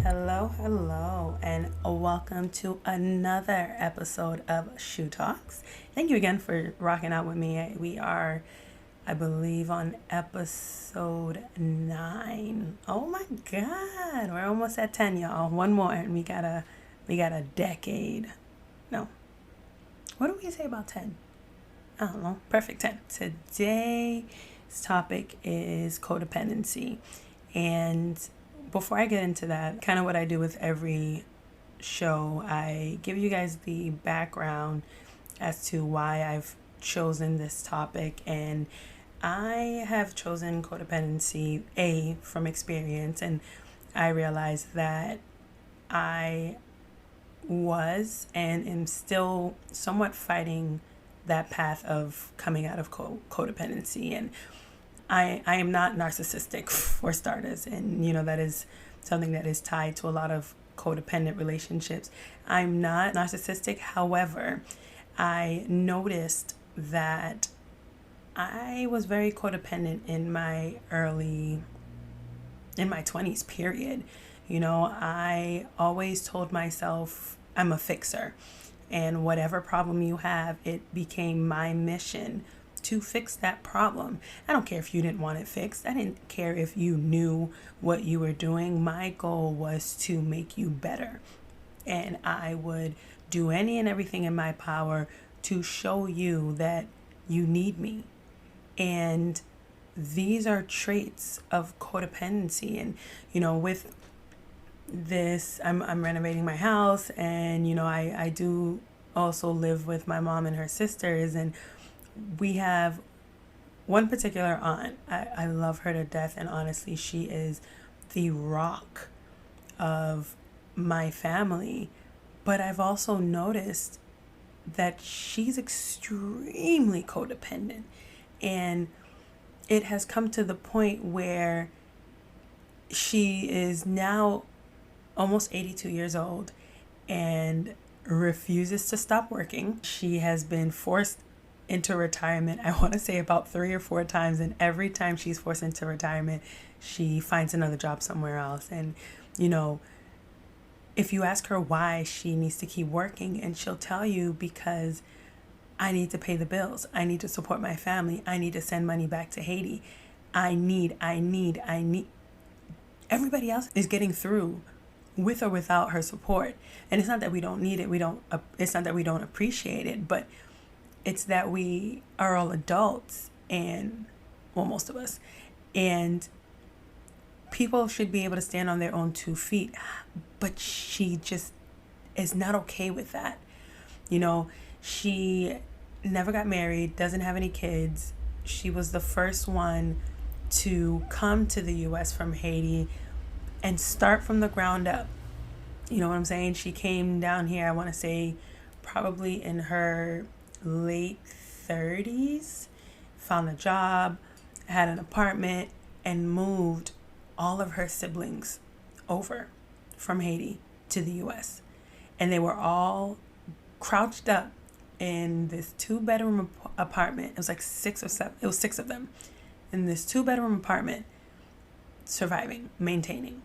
Hello, and welcome to another episode of Shou Talks. Thank you again for rocking out with me. We are, I believe, on episode 9. Oh my God, we're almost at 10, y'all. One more, and we got a decade. No, what do we say about 10? I don't know. Perfect 10. Today's topic is codependency, and before I get into that, kind of what I do with every show, I give you guys the background as to why I've chosen this topic. And I have chosen codependency from experience, and I realized that I was and am still somewhat fighting that path of coming out of codependency. And I am not narcissistic, for starters, and that is something that is tied to a lot of codependent relationships. I'm not narcissistic. However, I noticed that I was very codependent in my 20s period. I always told myself I'm a fixer, and whatever problem you have, it became my mission to fix that problem. I don't care if you didn't want it fixed. I didn't care if you knew what you were doing. My goal was to make you better. And I would do any and everything in my power to show you that you need me. And these are traits of codependency. And, with this, I'm renovating my house, and, I do also live with my mom and her sisters, and we have one particular aunt. I love her to death, and honestly, she is the rock of my family. But I've also noticed that she's extremely codependent, and it has come to the point where she is now almost 82 years old and refuses to stop working. She has been forced into retirement, I want to say about 3 or 4 times, and every time she's forced into retirement, she finds another job somewhere else. And if you ask her why she needs to keep working, and she'll tell you, because I need to pay the bills, I need to support my family, I need to send money back to Haiti, I need. Everybody else is getting through with or without her support. And it's not that we don't need it, it's not that we don't appreciate it, but it's that we are all adults, and, well, most of us, and people should be able to stand on their own 2 feet. But she just is not okay with that. She never got married, doesn't have any kids. She was the first one to come to the U.S. from Haiti and start from the ground up. You know what I'm saying? She came down here, I want to say, probably in her late 30s, found a job, had an apartment, and moved all of her siblings over from Haiti to the US. And they were all crouched up in this 2-bedroom apartment. It was like 6 or 7, it was 6 of them in this 2-bedroom apartment, surviving, maintaining.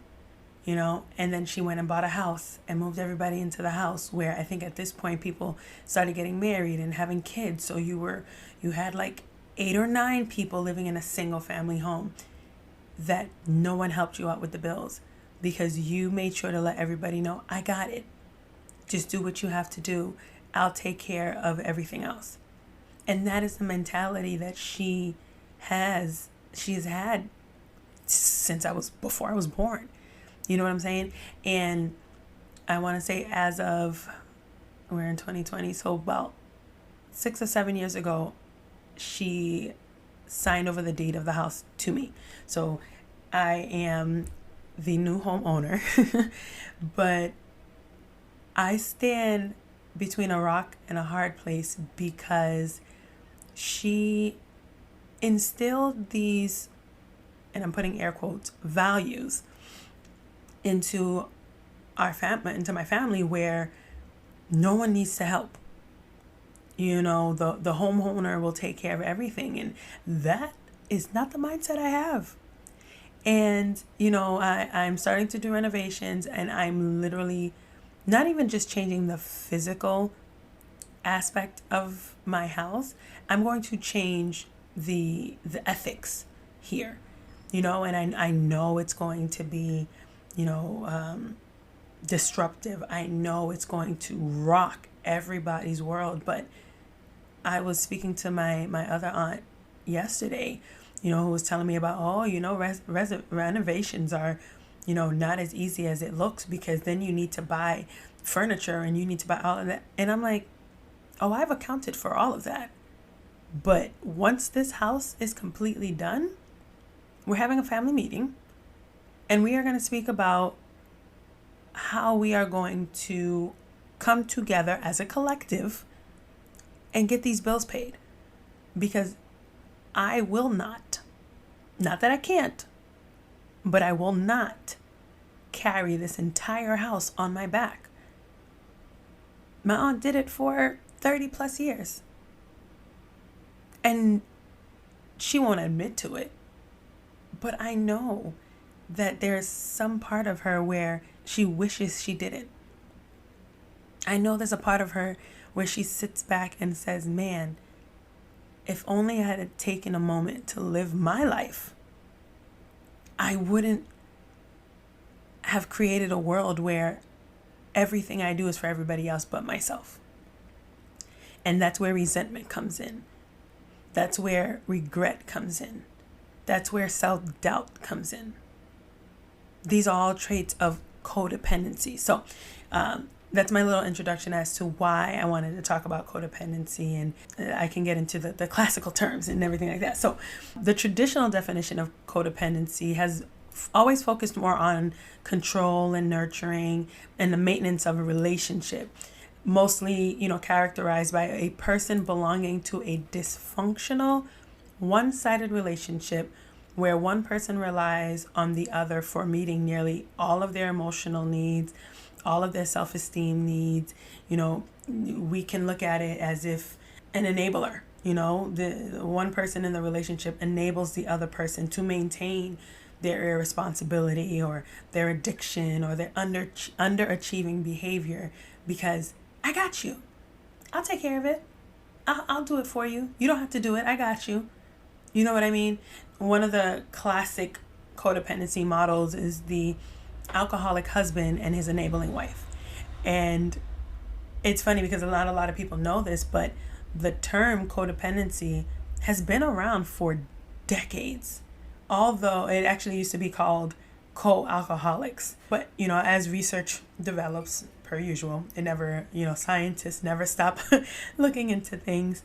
And then she went and bought a house and moved everybody into the house, where I think at this point people started getting married and having kids. So you had like 8 or 9 people living in a single family home that no one helped you out with the bills, because you made sure to let everybody know, I got it. Just do what you have to do. I'll take care of everything else. And that is the mentality that she has had since before I was born. You know what I'm saying? And I want to say, as of, we're in 2020, so about 6 or 7 years ago, she signed over the deed of the house to me. So I am the new homeowner, but I stand between a rock and a hard place, because she instilled these, and I'm putting air quotes, values into my family, where no one needs to help. The homeowner will take care of everything, and that is not the mindset I have. And, I'm starting to do renovations, and I'm literally not even just changing the physical aspect of my house. I'm going to change the ethics here, and I know it's going to be, you know, disruptive. I know it's going to rock everybody's world. But I was speaking to my other aunt yesterday, who was telling me about, renovations are, not as easy as it looks, because then you need to buy furniture and you need to buy all of that. And I'm like, oh, I've accounted for all of that. But once this house is completely done, we're having a family meeting, and we are going to speak about how we are going to come together as a collective and get these bills paid. Because I will not that I can't, but I will not carry this entire house on my back. My aunt did it for 30 plus years. And she won't admit to it. But I know that there's some part of her where she wishes she didn't. I know there's a part of her where she sits back and says, man, if only I had taken a moment to live my life, I wouldn't have created a world where everything I do is for everybody else but myself. And that's where resentment comes in. That's where regret comes in. That's where self-doubt comes in. These are all traits of codependency. So that's my little introduction as to why I wanted to talk about codependency, and I can get into the classical terms and everything like that. So the traditional definition of codependency has always focused more on control and nurturing and the maintenance of a relationship, mostly, characterized by a person belonging to a dysfunctional, one-sided relationship where one person relies on the other for meeting nearly all of their emotional needs, all of their self-esteem needs. We can look at it as if an enabler, the one person in the relationship enables the other person to maintain their irresponsibility or their addiction or their underachieving behavior, because I got you. I'll take care of it. I'll do it for you. You don't have to do it. I got you. You know what I mean? One of the classic codependency models is the alcoholic husband and his enabling wife. And it's funny because not a lot of people know this, but the term codependency has been around for decades, although it actually used to be called co-alcoholics. But, as research develops, per usual, it never, scientists never stop looking into things.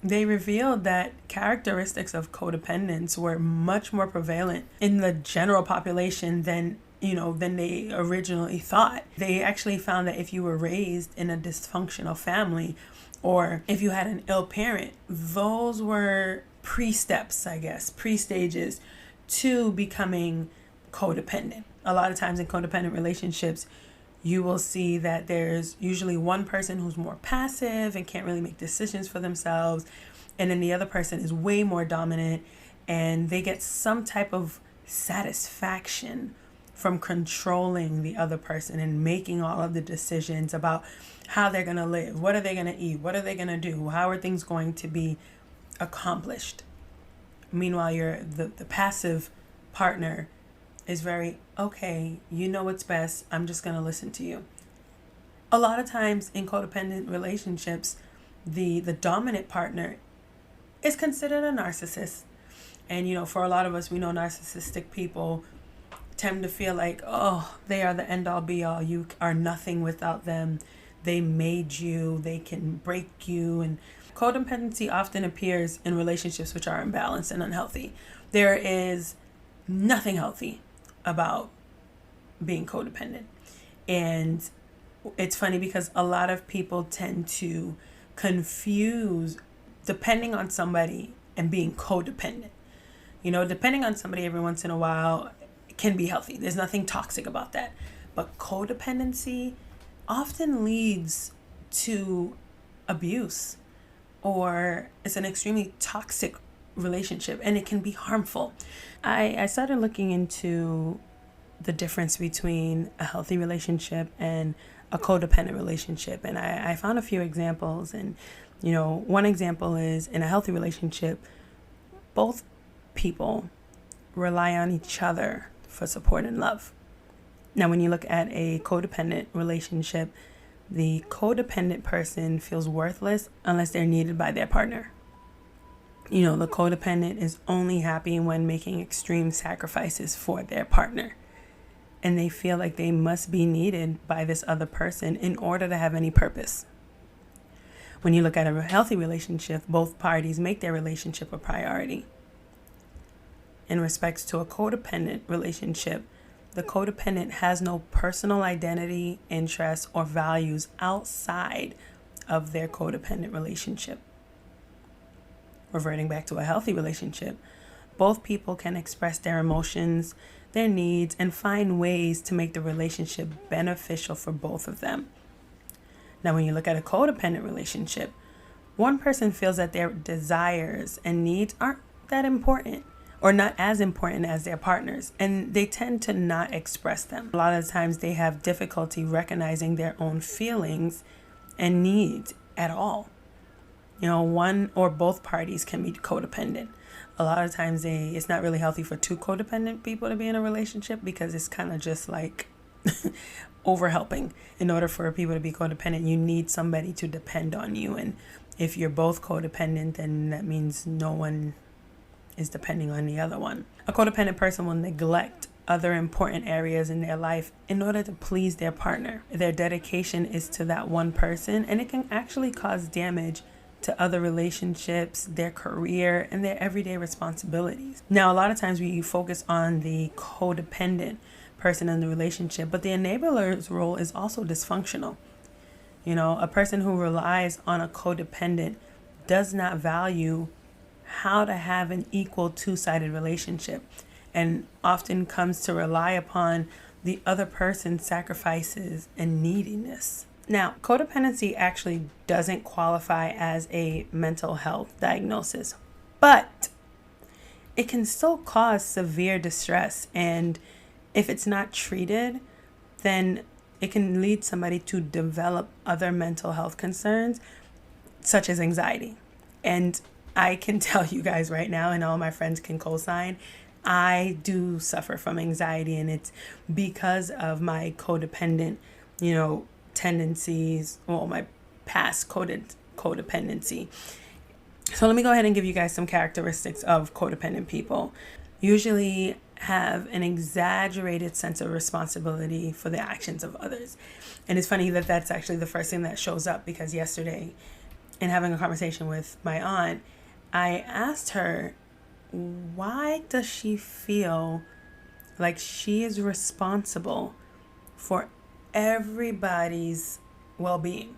They revealed that characteristics of codependence were much more prevalent in the general population than they originally thought. They actually found that if you were raised in a dysfunctional family, or if you had an ill parent, those were pre-steps, pre-stages to becoming codependent. A lot of times in codependent relationships, you will see that there's usually one person who's more passive and can't really make decisions for themselves, and then the other person is way more dominant, and they get some type of satisfaction from controlling the other person and making all of the decisions about how they're going to live, what are they going to eat, what are they going to do, how are things going to be accomplished. Meanwhile, the passive partner is very, okay, you know what's best, I'm just going to listen to you. A lot of times in codependent relationships, the dominant partner is considered a narcissist. And, for a lot of us, we know narcissistic people tend to feel like, oh, they are the end all be all. You are nothing without them. They made you, they can break you. And codependency often appears in relationships which are imbalanced and unhealthy. There is nothing healthy about being codependent. And it's funny because a lot of people tend to confuse depending on somebody and being codependent. Depending on somebody every once in a while can be healthy. There's nothing toxic about that. But codependency often leads to abuse, or it's an extremely toxic relationship, and it can be harmful. I started looking into the difference between a healthy relationship and a codependent relationship, and I found a few examples. And one example is, in a healthy relationship, both people rely on each other for support and love. Now, when you look at a codependent relationship, the codependent person feels worthless unless they're needed by their partner. The codependent is only happy when making extreme sacrifices for their partner. And they feel like they must be needed by this other person in order to have any purpose. When you look at a healthy relationship, both parties make their relationship a priority. In respects to a codependent relationship, the codependent has no personal identity, interests, or values outside of their codependent relationship. Reverting back to a healthy relationship, both people can express their emotions, their needs, and find ways to make the relationship beneficial for both of them. Now, when you look at a codependent relationship, one person feels that their desires and needs aren't that important, or not as important as their partners, and they tend to not express them. A lot of times they have difficulty recognizing their own feelings and needs at all. One or both parties can be codependent. A lot of times it's not really healthy for two codependent people to be in a relationship, because it's kind of just like over helping. In order for people to be codependent, you need somebody to depend on you. And if you're both codependent, then that means no one is depending on the other one. A codependent person will neglect other important areas in their life in order to please their partner. Their dedication is to that one person, and it can actually cause damage to other relationships, their career, and their everyday responsibilities. Now, a lot of times we focus on the codependent person in the relationship, but the enabler's role is also dysfunctional. A person who relies on a codependent does not value how to have an equal two-sided relationship, and often comes to rely upon the other person's sacrifices and neediness. Now, codependency actually doesn't qualify as a mental health diagnosis, but it can still cause severe distress. And if it's not treated, then it can lead somebody to develop other mental health concerns, such as anxiety. And I can tell you guys right now, and all my friends can co-sign, I do suffer from anxiety, and it's because of my codependent, tendencies, my past codependency. So let me go ahead and give you guys some characteristics of codependent people. Usually have an exaggerated sense of responsibility for the actions of others. And it's funny that that's actually the first thing that shows up, because yesterday, in having a conversation with my aunt, I asked her, why does she feel like she is responsible for everybody's well-being?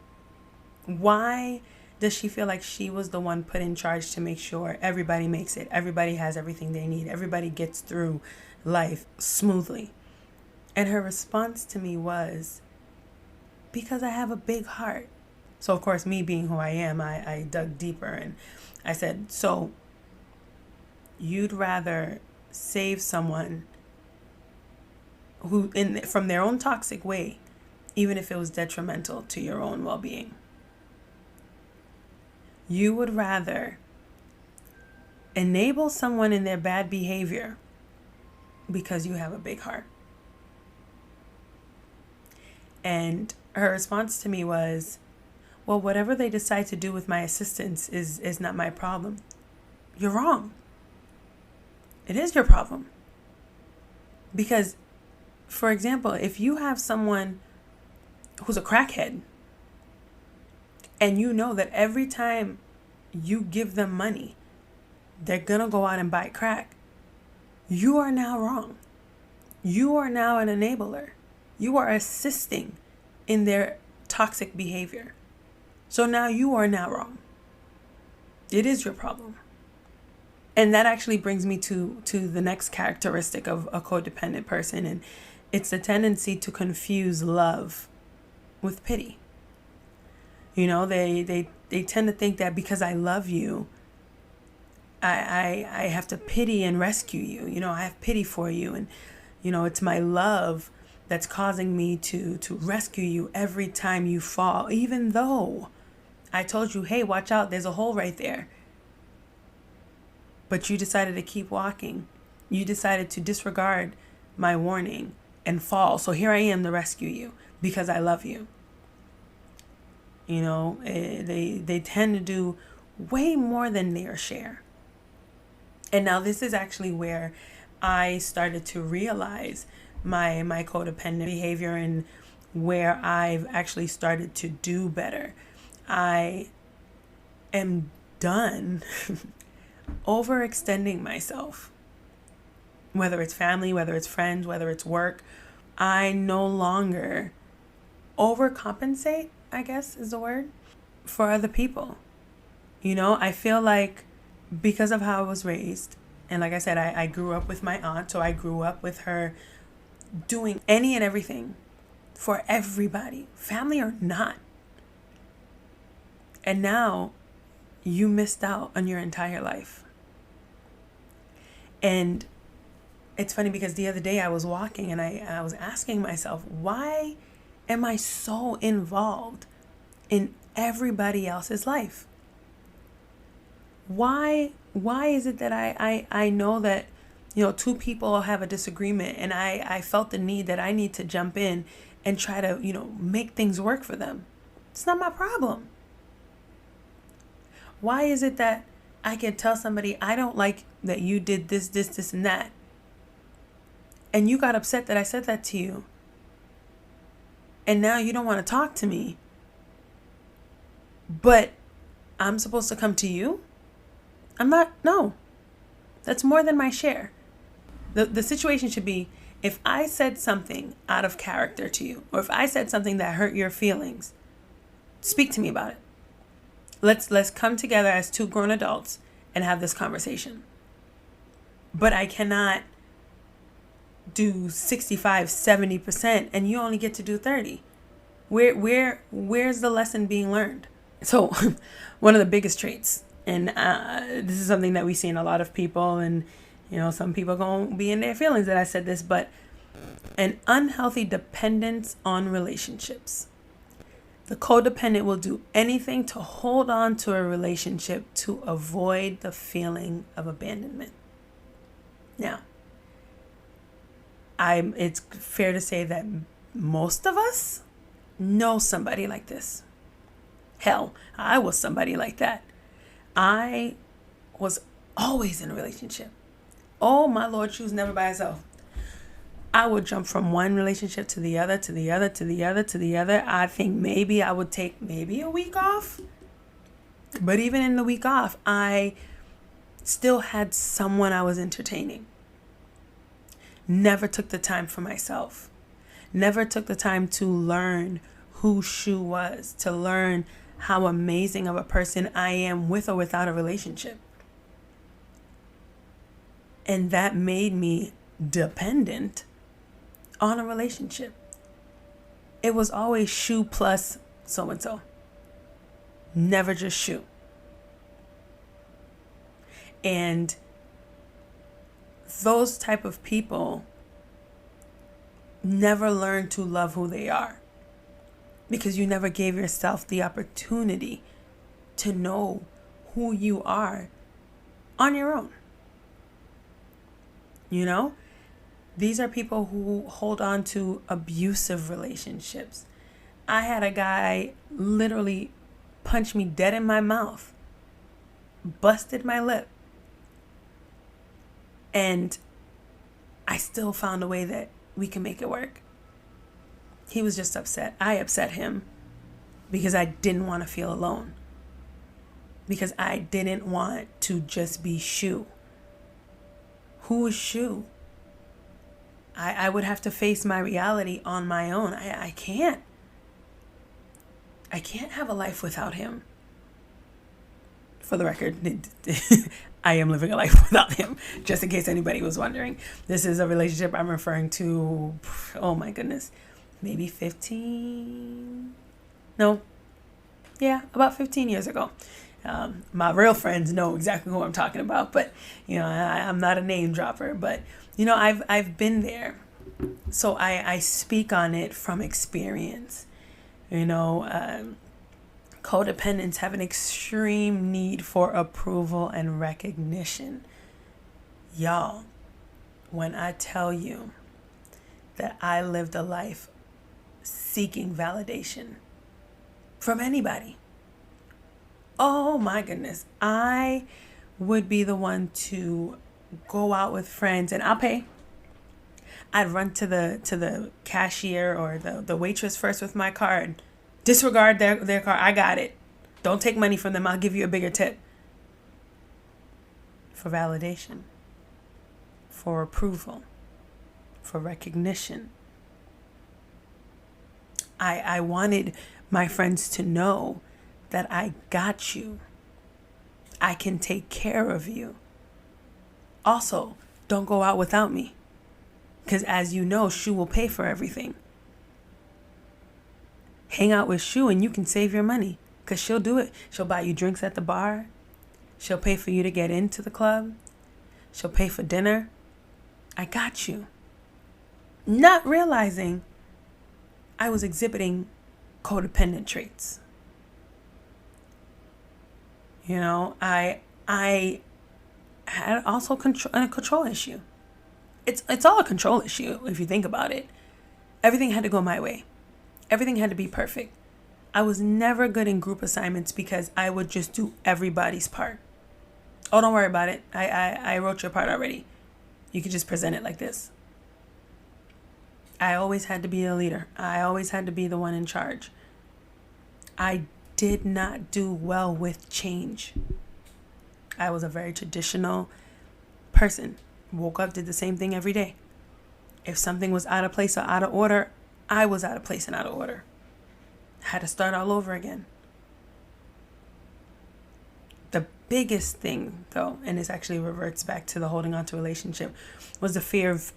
Why does she feel like she was the one put in charge to make sure everybody makes it, everybody has everything they need, everybody gets through life smoothly? And her response to me was, because I have a big heart. So of course, me being who I am, I dug deeper, and I said, so you'd rather save someone who from their own toxic way, even if it was detrimental to your own well-being? You would rather enable someone in their bad behavior because you have a big heart. And her response to me was, well, whatever they decide to do with my assistance is not my problem. You're wrong. It is your problem. Because, for example, if you have someone who's a crackhead, and you know that every time you give them money, they're gonna go out and buy crack, you are now wrong. You are now an enabler. You are assisting in their toxic behavior. So now you are now wrong. It is your problem. And that actually brings me to the next characteristic of a codependent person, and it's the tendency to confuse love with pity. They tend to think that because I love you, I have to pity and rescue you. I have pity for you. And, it's my love that's causing me to rescue you every time you fall, even though I told you, hey, watch out, there's a hole right there. But you decided to keep walking. You decided to disregard my warning and fall. So here I am to rescue you because I love you. They tend to do way more than their share. And now this is actually where I started to realize my codependent behavior and where I've actually started to do better. I am done overextending myself. Whether it's family, whether it's friends, whether it's work, I no longer overcompensate, I guess is the word, for other people. I feel like because of how I was raised, and like I said, I grew up with my aunt, so I grew up with her doing any and everything for everybody, family or not. And now you missed out on your entire life. And it's funny because the other day I was walking and I was asking myself, why am I so involved in everybody else's life? Why is it that I know that, two people have a disagreement and I felt the need that I need to jump in and try to, make things work for them? It's not my problem. Why is it that I can tell somebody, I don't like that you did this, and that, and you got upset that I said that to you, and now you don't want to talk to me, but I'm supposed to come to you? I'm not. No, that's more than my share. The situation should be, if I said something out of character to you, or if I said something that hurt your feelings, speak to me about it. Let's come together as two grown adults and have this conversation. But I cannot do 65, 70% and you only get to do 30. Where's the lesson being learned? So one of the biggest traits, and this is something that we see in a lot of people, and some people gonna be in their feelings that I said this, but an unhealthy dependence on relationships. The codependent will do anything to hold on to a relationship to avoid the feeling of abandonment. Now, it's fair to say that most of us know somebody like this. Hell, I was somebody like that. I was always in a relationship. Oh my Lord, she was never by herself. I would jump from one relationship to the other, to the other, to the other, to the other. I think maybe I would take a week off. But even in the week off, I still had someone I was entertaining. Never took the time for myself. Never took the time to learn who Shou was, to learn how amazing of a person I am with or without a relationship. And that made me dependent on a relationship. It was always Shou plus so-and-so. Never just Shou. And those type of people never learn to love who they are, because you never gave yourself the opportunity to know who you are on your own. These are people who hold on to abusive relationships. I had a guy literally punch me dead in my mouth, busted my lip, and I still found a way that we can make it work. He was just upset. I upset him because I didn't want to feel alone, because I didn't want to just be Shou. Who is Shou? I would have to face my reality on my own. I can't. I can't have a life without him. For the record, I am living a life without him, just in case anybody was wondering. This is a relationship I'm referring to, oh my goodness, maybe 15? No. Yeah, about 15 years ago. My real friends know exactly who I'm talking about, but I'm not a name dropper. But I've been there, so I speak on it from experience. Codependents have an extreme need for approval and recognition. Y'all, when I tell you that I lived a life seeking validation from anybody, oh my goodness, I would be the one to go out with friends and I'll pay. I'd run to the cashier or the waitress first with my card. Disregard their card. I got it. Don't take money from them. I'll give you a bigger tip. For validation. For approval. For recognition. I wanted my friends to know that I got you. I can take care of you. Also, don't go out without me. Because as you know, Shou will pay for everything. Hang out with Shou and you can save your money. Because she'll do it. She'll buy you drinks at the bar. She'll pay for you to get into the club. She'll pay for dinner. I got you. Not realizing I was exhibiting codependent traits. I had also a control issue. It's all a control issue if you think about it. Everything had to go my way. Everything had to be perfect. I was never good in group assignments because I would just do everybody's part. Oh, don't worry about it. I wrote your part already. You could just present it like this. I always had to be a leader. I always had to be the one in charge. I did not do well with change. I was a very traditional person. Woke up, did the same thing every day. If something was out of place or out of order, I was out of place and out of order. Had to start all over again. The biggest thing, though, and this actually reverts back to the holding on to relationship, was the fear of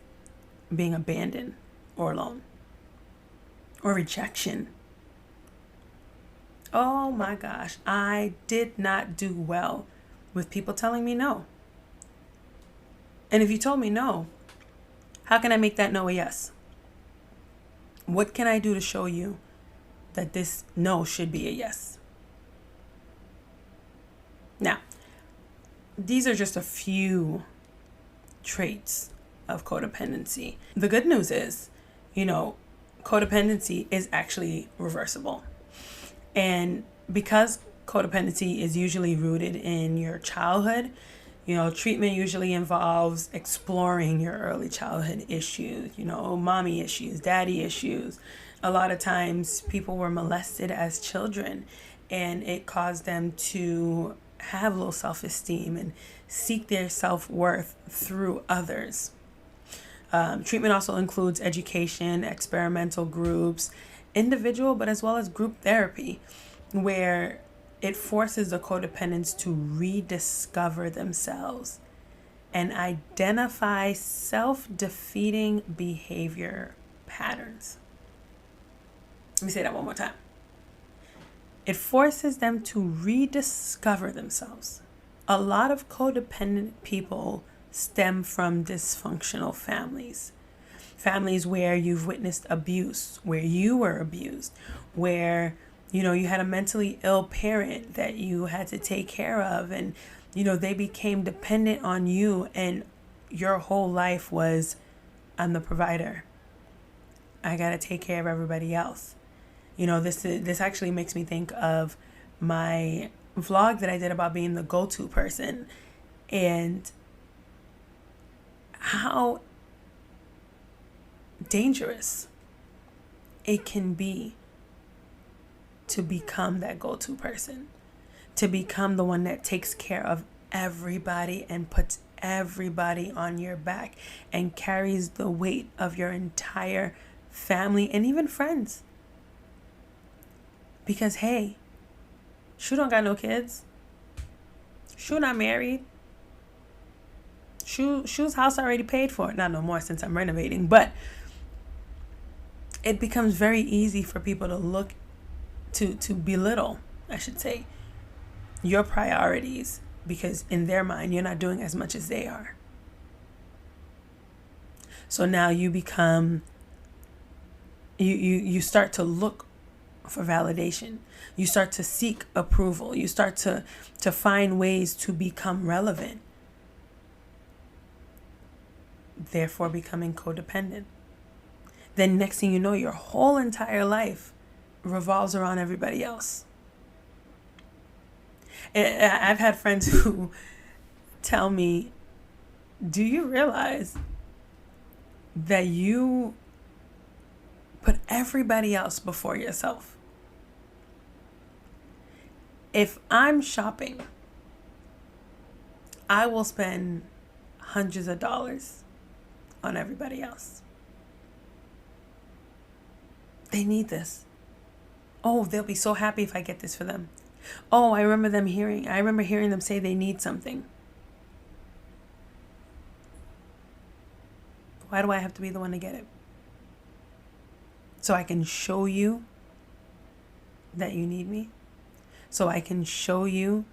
being abandoned or alone or rejection. Oh my gosh, I did not do well with people telling me no. And if you told me no, how can I make that no a yes? What can I do to show you that this no should be a yes? Now, these are just a few traits of codependency. The good news is, codependency is actually reversible. And because codependency is usually rooted in your childhood, treatment usually involves exploring your early childhood issues, mommy issues, daddy issues. A lot of times people were molested as children and it caused them to have low self-esteem and seek their self-worth through others. Treatment also includes education, experimental groups, individual, but as well as group therapy, where it forces the codependents to rediscover themselves and identify self-defeating behavior patterns. Let me say that one more time. It forces them to rediscover themselves. A lot of codependent people stem from dysfunctional families. Families where you've witnessed abuse, where you were abused, where you had a mentally ill parent that you had to take care of, and they became dependent on you, and your whole life was, I'm the provider. I gotta take care of everybody else. This actually makes me think of my vlog that I did about being the go-to person and how dangerous it can be to become that go-to person, to become the one that takes care of everybody and puts everybody on your back and carries the weight of your entire family and even friends. Because hey, Shou don't got no kids. Shou not married. Shou's house already paid for. Not no more since I'm renovating, but it becomes very easy for people to look to belittle, I should say, your priorities, because in their mind, you're not doing as much as they are. So now you become, you start to look for validation. You start to seek approval. You start to find ways to become relevant. Therefore becoming codependent. Then next thing you know, your whole entire life revolves around everybody else. And I've had friends who tell me, do you realize that you put everybody else before yourself? If I'm shopping, I will spend hundreds of dollars on everybody else. They need this. Oh, they'll be so happy if I get this for them. Oh, I remember hearing them say they need something. Why do I have to be the one to get it? So I can show you that you need me? So I can show you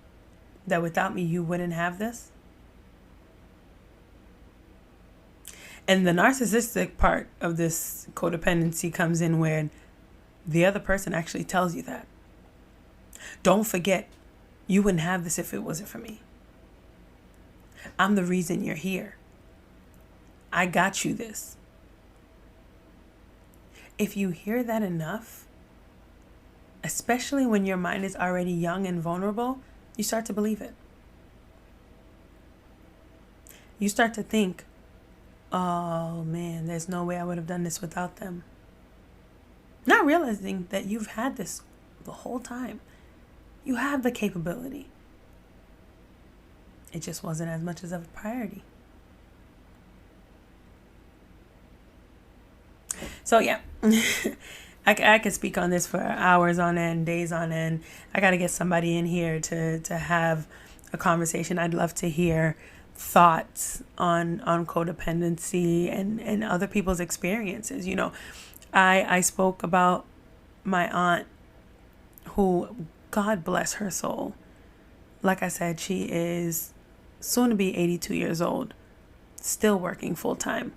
that without me you wouldn't have this? And the narcissistic part of this codependency comes in where the other person actually tells you that. Don't forget, you wouldn't have this if it wasn't for me. I'm the reason you're here. I got you this. If you hear that enough, especially when your mind is already young and vulnerable, you start to believe it. You start to think, oh man, there's no way I would have done this without them. Not realizing that you've had this the whole time. You have the capability. It just wasn't as much as of a priority. So yeah, I could speak on this for hours on end, days on end. I got to get somebody in here to have a conversation. I'd love to hear thoughts on codependency and other people's experiences. You know, I spoke about my aunt who, God bless her soul. Like I said, she is soon to be 82 years old, still working full time,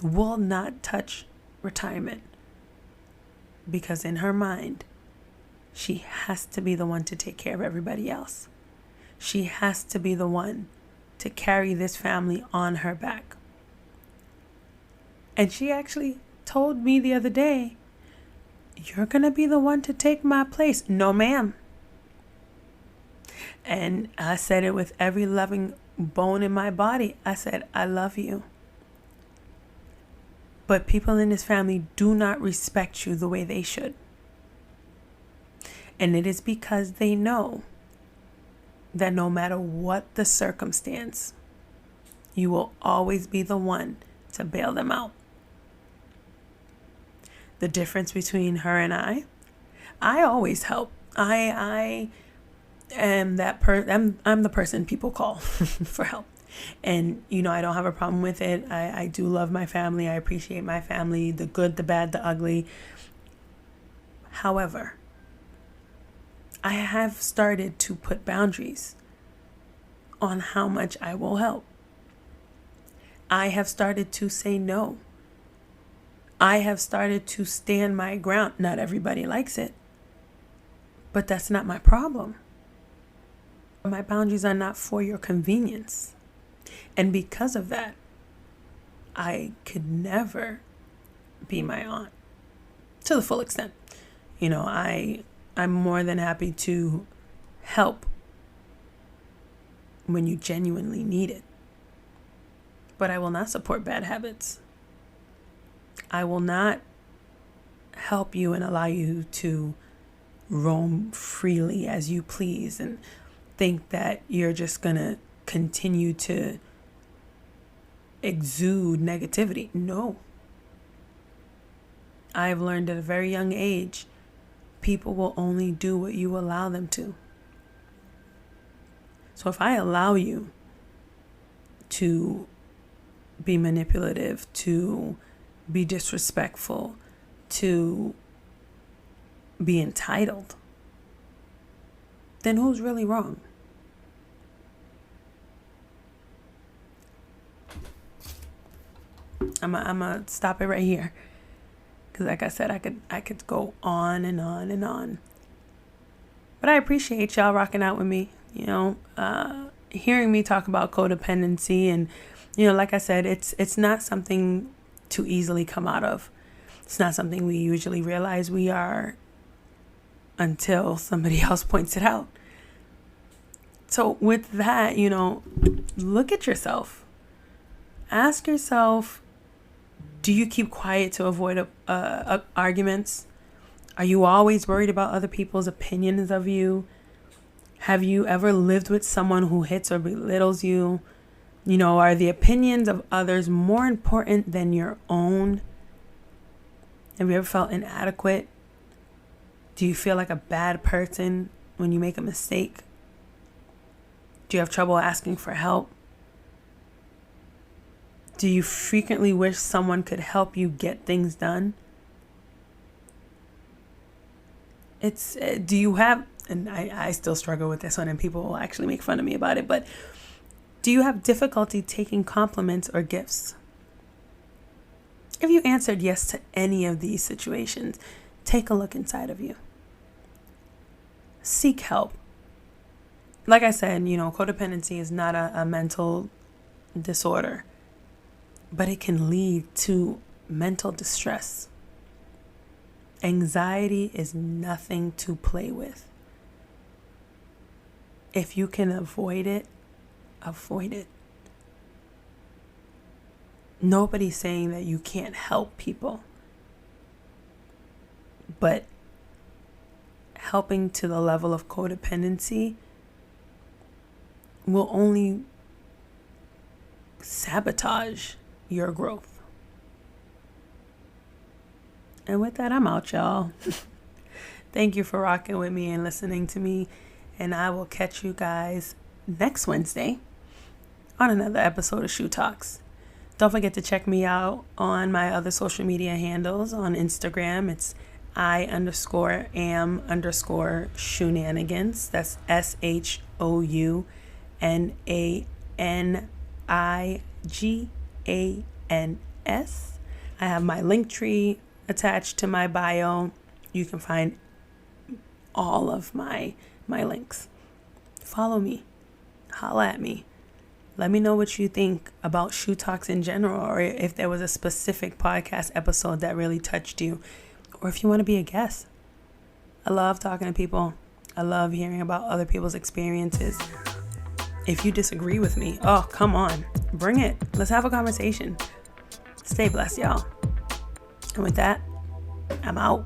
will not touch retirement because in her mind, she has to be the one to take care of everybody else. She has to be the one to carry this family on her back. And she actually told me the other day, you're going to be the one to take my place. No, ma'am. And I said it with every loving bone in my body. I said, I love you. But people in this family do not respect you the way they should. And it is because they know that no matter what the circumstance, you will always be the one to bail them out. The difference between her and I always help. I am that I'm the person people call for help. And, you know, I don't have a problem with it. I do love my family. I appreciate my family, the good, the bad, the ugly. However, I have started to put boundaries on how much I will help. I have started to say no. I have started to stand my ground. Not everybody likes it, but that's not my problem. My boundaries are not for your convenience. And because of that, I could never be my aunt to the full extent. You know, I'm more than happy to help when you genuinely need it. But I will not support bad habits. I will not help you and allow you to roam freely as you please and think that you're just going to continue to exude negativity. No. I've learned at a very young age, people will only do what you allow them to. So if I allow you to be manipulative, to be disrespectful, to be entitled, then who's really wrong? I'm gonna stop it right here, because like I said, I could go on and on and on. But I appreciate y'all rocking out with me, hearing me talk about codependency. And like I said, it's not something to easily come out of. It's not something we usually realize we are until somebody else points it out. So with that, look at yourself. Ask yourself, do you keep quiet to avoid arguments? Are you always worried about other people's opinions of you? Have you ever lived with someone who hits or belittles you? Are the opinions of others more important than your own? Have you ever felt inadequate? Do you feel like a bad person when you make a mistake? Do you have trouble asking for help? Do you frequently wish someone could help you get things done? Do you have, and I still struggle with this one, and people will actually make fun of me about it, but do you have difficulty taking compliments or gifts? If you answered yes to any of these situations, take a look inside of you. Seek help. Like I said, codependency is not a mental disorder, but it can lead to mental distress. Anxiety is nothing to play with. If you can avoid it, avoid it. Nobody's saying that you can't help people, but helping to the level of codependency will only sabotage your growth. And with that, I'm out, y'all. Thank you for rocking with me and listening to me. And I will catch you guys next Wednesday on another episode of Shou Talks. Don't forget to check me out on my other social media handles. On Instagram, it's I_am_Shounanigans. That's SHOUNANIGANS. I have my link tree attached to my bio. You can find all of my links. Follow me. Holla at me. Let me know what you think about Shou Talks in general, or if there was a specific podcast episode that really touched you, or if you want to be a guest. I love talking to people. I love hearing about other people's experiences. If you disagree with me, oh, come on. Bring it. Let's have a conversation. Stay blessed, y'all. And with that, I'm out.